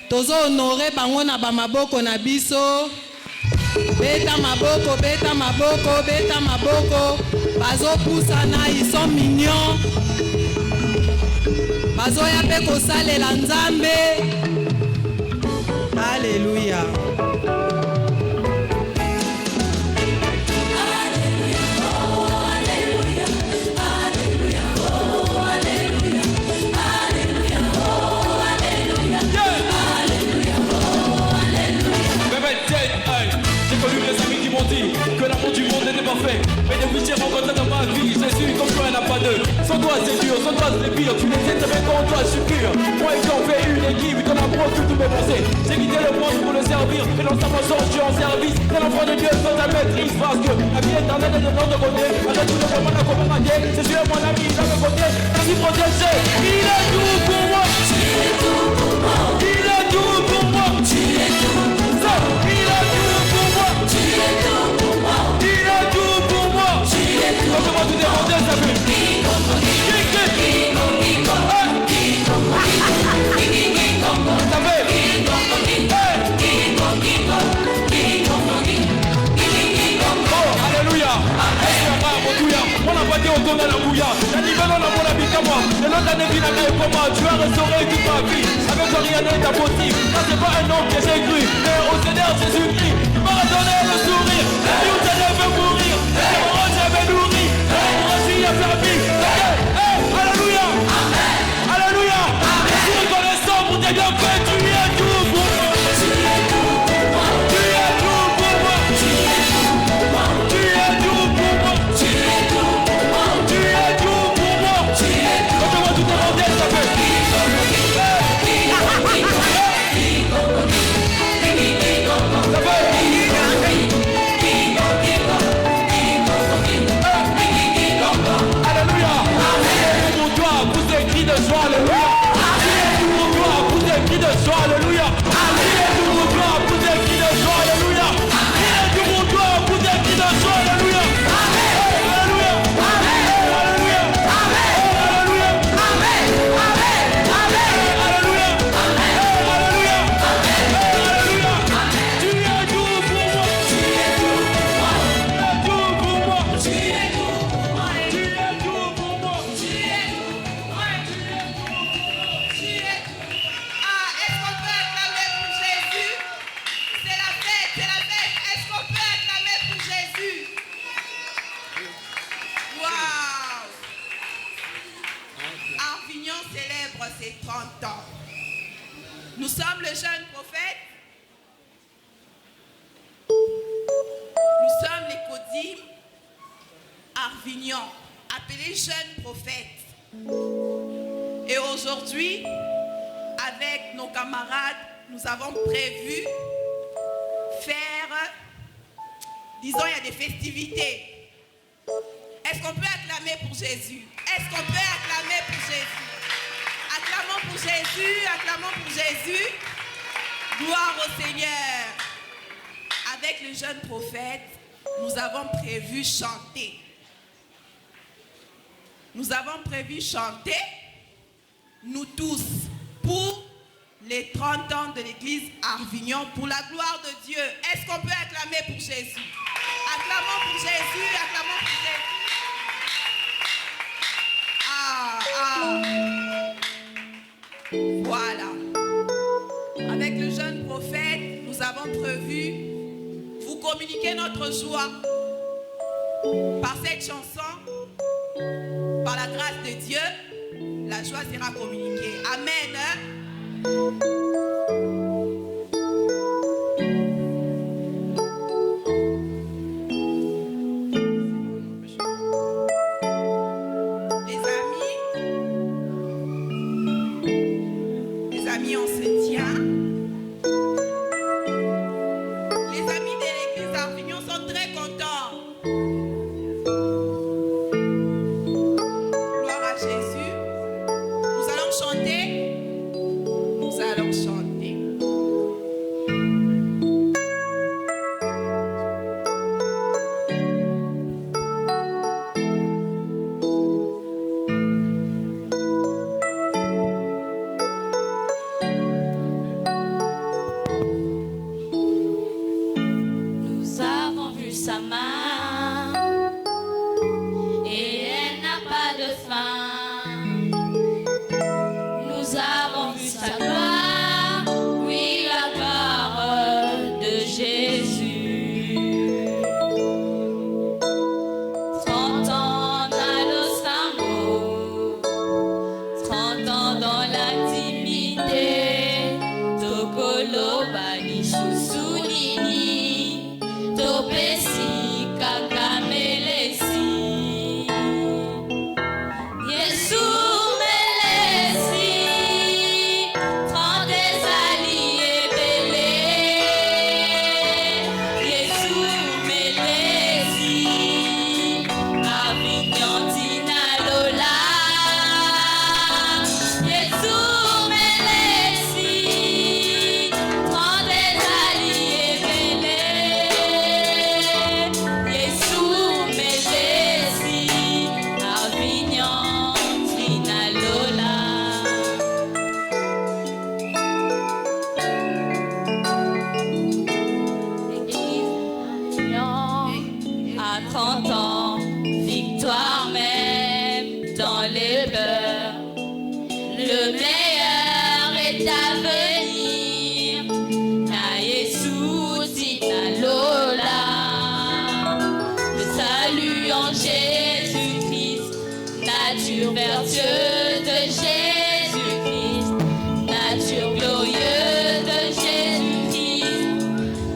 Tozo honore bango na ba maboko na biso. Beta maboko, beta maboko, beta maboko. Bazo pusana, ils sont mignons. Bazo yape kosalela Nzambe. Alléluia. Que l'amour du monde n'était pas fait. Mais depuis j'ai rencontré dans ma vie Jésus comme toi il n'y en a pas deux. Sans toi c'est dur, sans toi c'est pire. Tu les aides mais quand toi je suis pur. Moi ils ont fait une équipe, ton amour tout mes pensées. J'ai quitté le monde pour le servir. Et dans sa façon je suis en service. T'es l'enfant de Dieu sans ta maîtrise. Parce que la vie éternelle est de notre côté. Avec tout le monde à commander. Jésus est mon ami, il a me côté. Merci protégé. Il est tout pour moi. Tu es tout pour moi. Il est tout pour moi. Tu es tout pour moi. Il est tout pour moi. Tu es tout pour moi. Il est tout pour moi. Tu es tout pour moi. Tout demander ça fait. On a la bouilla, la nouvelle on a mon habit comme moi. Et l'autre année qui n'a qu'à pour moi. Tu as restauré toute ma vie. Avec toi rien n'est impossible. Ça c'est pas un homme que j'ai cru. Mais au Seigneur Jésus-Christ, tu m'as donné le sourire. La vie où t'allais me mourir. La parole j'avais nourri. La démocratie a servi. Alléluia. Amen. Alléluia. Amen. Je suis reconnaissant pour tes bienfaits. Tu es tout pour moi. Tu es tout pour moi. Tu es tout pour moi. Tu es tout pour moi. Tu es tout pour moi. Tu es tout pour moi. Tu es tout pour moi. Tu es tout. Quand je vois tout demander, ça fait. Alléluia. Amen. Pour toi, vous êtes cris de joie, alléluia. Amen. Pour toi, vous êtes cris de joie, alléluia. Amen. Pour toi, vous êtes cris de joie, alléluia. Amen. Pour toi, vous êtes cris de joie, alléluia. Amen. Alléluia. Amen. Alléluia. Amen. Alléluia. Amen. Amen. Alléluia. Amen. Alléluia. Alléluia. Tu es tout pour moi. Tu es tout pour moi. Tu es tout pour moi. Tu es tout pour moi. Tu es tout pour moi. Tu es tout pour moi. Ah, est-ce qu'on peut acclamer pour Jésus? C'est la fête, c'est la fête. Est-ce qu'on peut acclamer pour Jésus? Waouh! Arvignon célèbre ses 30 ans. Nous sommes le jeune prophète. Nous sommes les Codim Arvignon, appelés jeunes prophètes. Et aujourd'hui, avec nos camarades, nous avons prévu faire, disons, il y a des festivités. Est-ce qu'on peut acclamer pour Jésus? Est-ce qu'on peut acclamer pour Jésus? Acclamons pour Jésus, acclamons pour Jésus. Gloire au Seigneur. Avec le jeune prophète, nous avons prévu chanter. Nous avons prévu chanter, nous tous, pour les 30 ans de l'église Arvignon, pour la gloire de Dieu. Est-ce qu'on peut acclamer pour Jésus? Acclamons pour Jésus, acclamons pour Jésus. Voilà. Avec le jeune prophète, nous avons prévu vous communiquer notre joie par cette chanson. Par la grâce de Dieu, la joie sera communiquée. Amen. Les amis, on se tient. Les amis de l'église d'Arvignon sont très contents. Gloire à Jésus. Nous allons chanter. Nous allons chanter. koloba lisusu nini topesi kaka melesi Yesu melesi trente ezali ebele Yesu melesi Avignon tina lola Yesu melesi trente ezali ebele Yesu melesi Avignon tina lola à 30 ans, victoire même dans les peurs. Le meilleur est à venir. Na Yesu tina lola. Le salut en Jésus-Christ, nature vertueuse de Jésus-Christ, nature glorieuse de Jésus-Christ,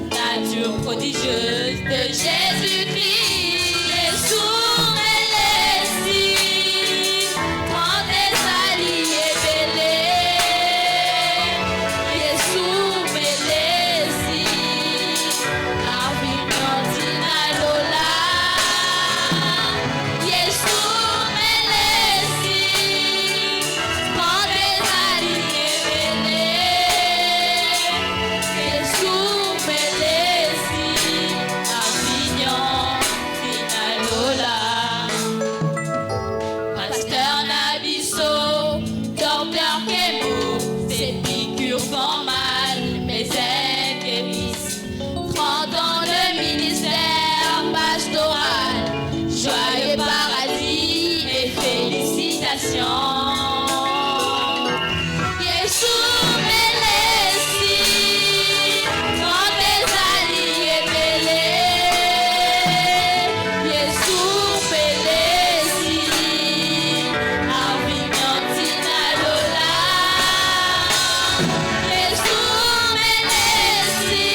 nature prodigieuse de Jésus-Christ. Yesu melesi, trente ezali ebele. Yesu melesi, Avignon tina lola. Yesu melesi, trente ezali ebele. Yesu melesi, Avignon tina lola. Pasteur Nabiso, docteur Kemo, ces piqûres font mal, mais elles guérissent. 30 ans de ministère pastoral, joyeux paradis et félicitations. Yesu melesi, trente ezali ebele. Yesu melesi, Avignon tina lola. Yesu melesi,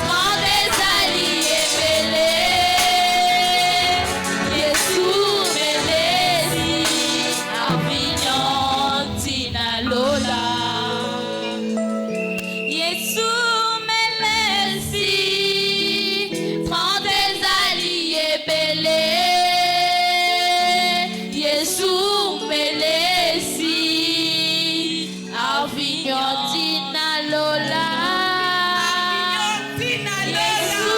trente ezali ebele. Yesu melesi, Avignon tina lola. Yesu melesi, trente ezali ebele. Yesu melesi, Avignon tina lola. Yesu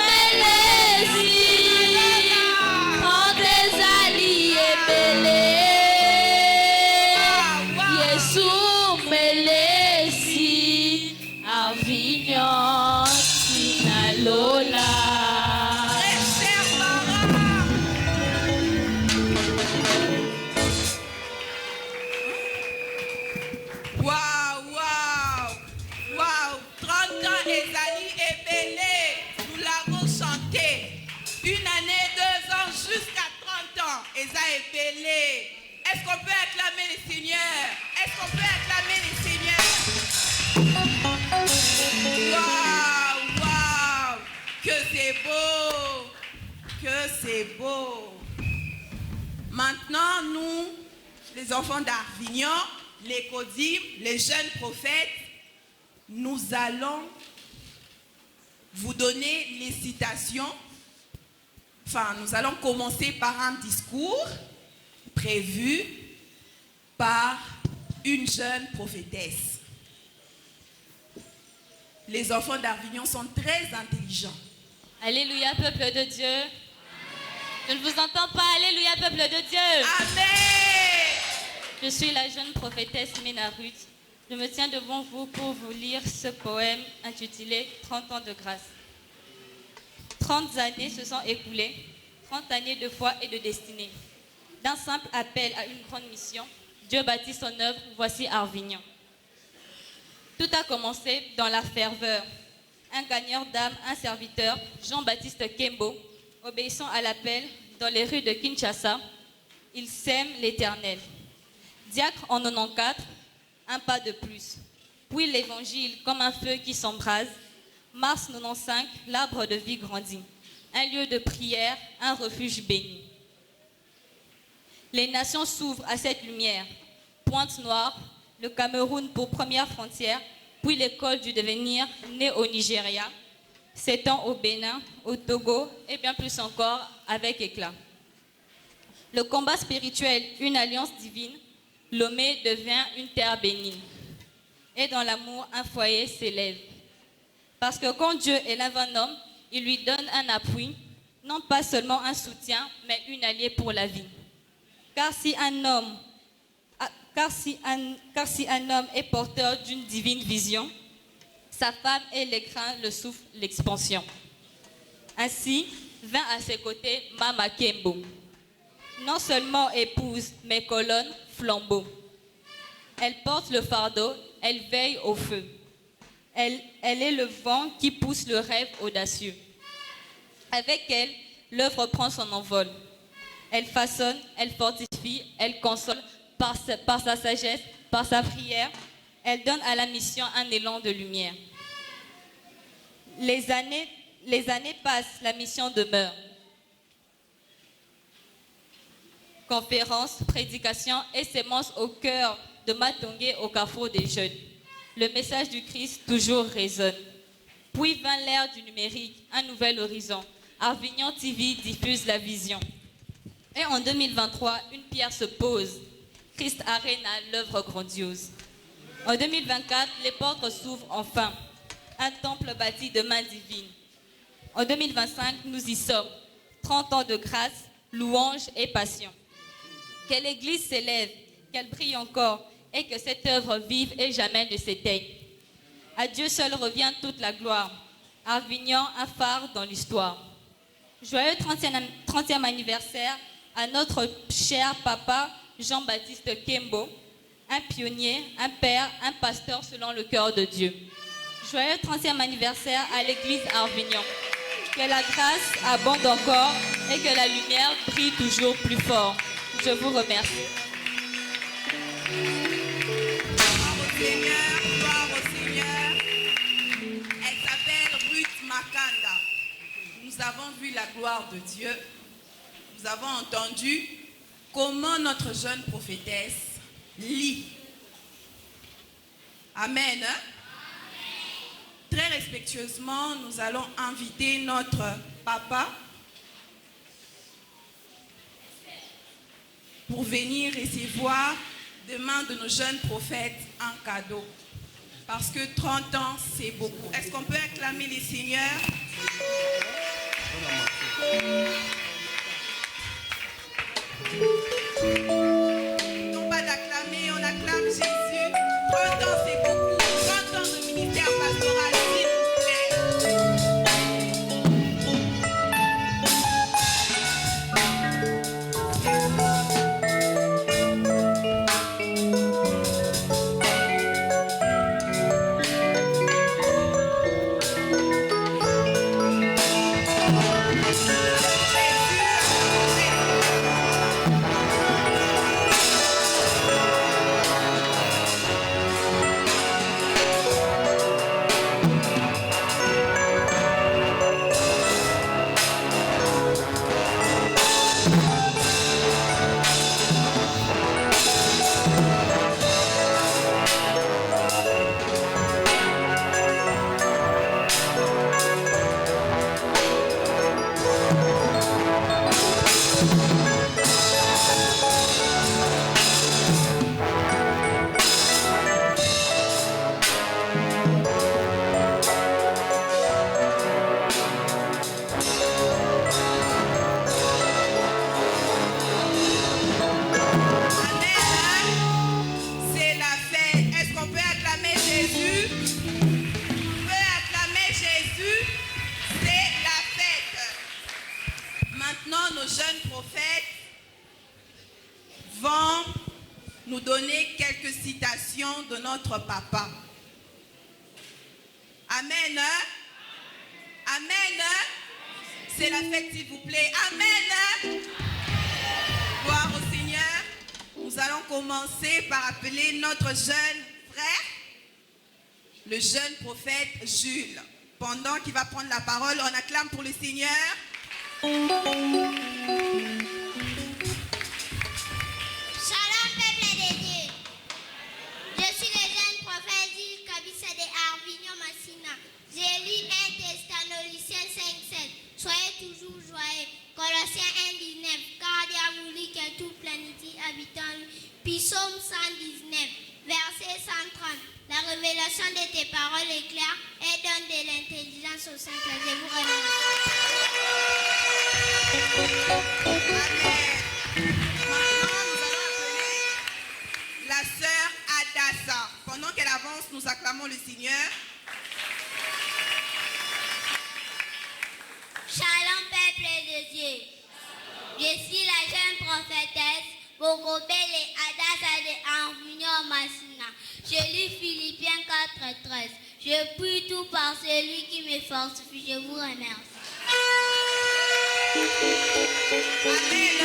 melesi, trente ezali ebele. Yesu melesi, Avignon tina lola. Très cher Mara. Waouh, waouh, waouh. 30 ans ezali ebele. Nous l'avons chanté. Une année, 2 ans, jusqu'à 30 ans. Eza ebele. Est-ce qu'on peut acclamer les seigneurs? Est-ce qu'on peut acclamer les seigneurs? Waouh, waouh. Que c'est beau. Que c'est beau. Maintenant, nous, les enfants d'Arvignon, les Codim, les jeunes prophètes, nous allons vous donner les citations. Enfin, nous allons commencer par un discours prévu par une jeune prophétesse. Les enfants d'Arvignon sont très intelligents. Alléluia, peuple de Dieu. Je ne vous entends pas. Alléluia, peuple de Dieu. Amen. Je suis la jeune prophétesse Mina Ruth. Je me tiens devant vous pour vous lire ce poème intitulé 30 ans de grâce. 30 années se sont écoulées, 30 années de foi et de destinée. D'un simple appel à une grande mission, Dieu bâtit son œuvre, voici Arvignon. Tout a commencé dans la ferveur. Un gagneur d'âme, un serviteur, Jean-Baptiste Kembo, obéissant à l'appel dans les rues de Kinshasa, il sème l'Éternel. Diacre en 94, un pas de plus. puis l'évangile comme un feu qui s'embrase. Mars 95, l'arbre de vie grandit. Un lieu de prière, un refuge béni. Les nations s'ouvrent à cette lumière. Pointe-Noire, le Cameroun pour première frontière, puis l'école du devenir née au Nigeria, s'étend au Bénin, au Togo et bien plus encore avec éclat. Le combat spirituel, une alliance divine, Lomé devient une terre bénigne. Et dans l'amour, un foyer s'élève. Parce que quand Dieu élève un homme, il lui donne un appui, non pas seulement un soutien, mais une alliée pour la vie. Car si un homme est porteur d'une divine vision, sa femme est l'écrin, le souffle, l'expansion. Ainsi, vint à ses côtés Mama Kembo. Non seulement épouse, mais colonne, flambeau. Elle porte le fardeau, elle veille au feu. Elle est le vent qui pousse le rêve audacieux. Avec elle, l'œuvre prend son envol. Elle façonne, elle fortifie, elle console par sa sagesse, par sa prière. Elle donne à la mission un élan de lumière. Les années passent, la mission demeure. Conférences, prédications et sémences au cœur de Matongé au carrefour des jeunes. Le message du Christ toujours résonne. Puis vint l'ère du numérique, un nouvel horizon. Avignon TV diffuse la vision. Et en 2023, une pierre se pose. Christ Arena, l'œuvre grandiose. En 2024, les portes s'ouvrent enfin. Un temple bâti de main divine. En 2025, nous y sommes. 30 ans de grâce, louange et passion. Que l'Église s'élève, qu'elle brille encore et que cette œuvre vive et jamais ne s'éteigne. À Dieu seul revient toute la gloire. Avignon, un phare dans l'histoire. Joyeux 30e anniversaire à notre cher papa Jean-Baptiste Kembo, un pionnier, un père, un pasteur selon le cœur de Dieu. Joyeux 30e anniversaire à l'église Avignon. Que la grâce abonde encore et que la lumière brille toujours plus fort. Je vous remercie. Gloire au Seigneur, gloire au Seigneur. Elle s'appelle Ruth Makanda. Nous avons vu la gloire de Dieu. Nous avons entendu comment notre jeune prophétesse lit. Amen. Hein? Très respectueusement, nous allons inviter notre papa pour venir recevoir des mains de nos jeunes prophètes un cadeau. Parce que 30 ans, c'est beaucoup. Est-ce qu'on peut acclamer les seigneurs? Non pas d'acclamer, on acclame Jésus. 30 ans, c'est beaucoup. 30 ans de ministère pastoral, s'il vous plaît. Nous donner quelques citations de notre papa. Amen. Amen. C'est la fête, s'il vous plaît. Amen. Gloire au Seigneur. Nous allons commencer par appeler notre jeune frère le jeune prophète Jules. Pendant qu'il va prendre la parole, on acclame pour le Seigneur. Shalom, peuple de Dieu. Je suis le jeune prophète Jules Kabissa de Arvignon Massina. J'ai lu 1 Thessaloniciens 5:7. Soyez toujours joyeux. Colossiens 1:19. Car Dieu a voulu que toute planète habite en lui. Puis Psaume 119, verset 130. La révélation de tes paroles est claire et donne de l'intelligence au simple. Je vous remercie. Amen. Maintenant, nous allons appeler la sœur Adassa. Pendant qu'elle avance, nous acclamons le Seigneur. Shalom, peuple de Dieu. Je suis la jeune prophétesse Bogobele Adassa de Arvignon Massina. Je lis Philippiens 4:13. Je prie tout par celui qui me fortifie. Je vous remercie. Amen.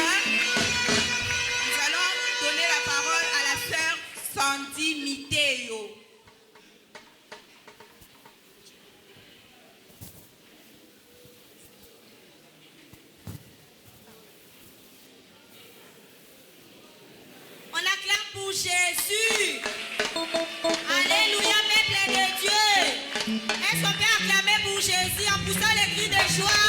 Nous allons donner la parole à la sœur Sandy Miteo. On acclame pour Jésus. Alléluia, peuple de Dieu. Est-ce qu'on peut acclamer pour Jésus en poussant les cris de joie?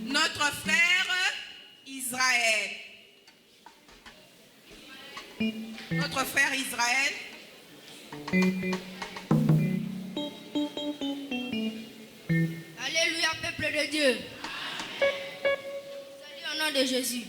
Notre frère Israël. Notre frère Israël. Alléluia, peuple de Dieu. Salut au nom de Jésus.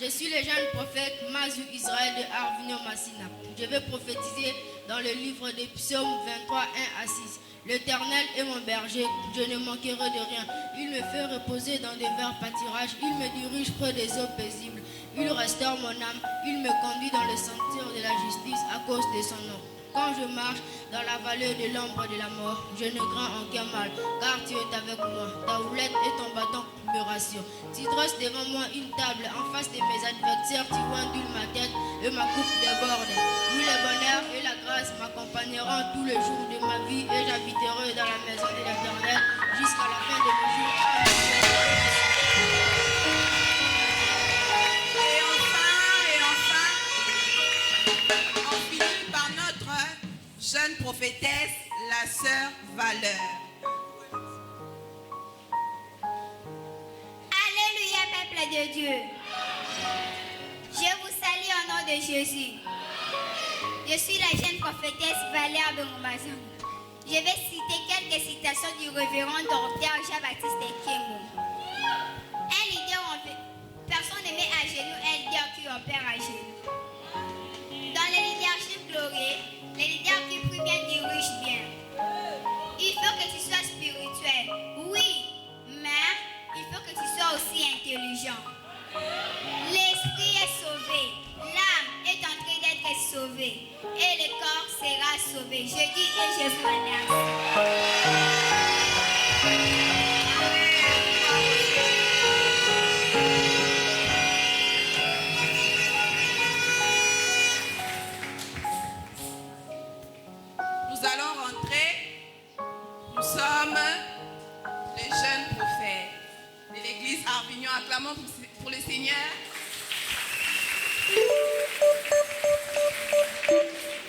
Je suis le jeune prophète Mazou Israël de Arvignon Massina. Je vais prophétiser dans le livre des Psaumes 23, 1-6. L'Éternel est mon berger, je ne manquerai de rien. Il me fait reposer dans des verts pâturages, il me dirige près des eaux paisibles. Il restaure mon âme, il me conduit dans le sentier de la justice à cause de son nom. Quand je marche dans la vallée de l'ombre de la mort, je ne crains aucun mal, car tu es avec moi. Ta houlette et ton bâton me rassurent. Tu dresses devant moi une table en face de mes adversaires, tu induis ma tête et ma coupe déborde. Oui, le bonheur et la grâce m'accompagneront tous les jours de ma vie et j'habiterai dans la maison de l'Éternel jusqu'à la fin de mes jours. Jeune prophétesse, la sœur Valeur. Alléluia, peuple de Dieu. Je vous salue au nom de Jésus. Je suis la jeune prophétesse Valère de Moumazan. Je vais citer quelques citations du révérend docteur Jean-Baptiste Kengo. Un leader, personne ne met à genoux un leader qui opère à genoux. Dans le leadership glorieux, le leader qui prie bien dirige bien. Il faut que tu sois spirituel, oui, mais il faut que tu sois aussi intelligent. L'esprit est sauvé, l'âme est en train d'être sauvée et le corps sera sauvé. Je dis et je vous remercie. Nous allons rentrer. Nous sommes les jeunes prophètes de l'église Arvignon. Acclamons pour le Seigneur.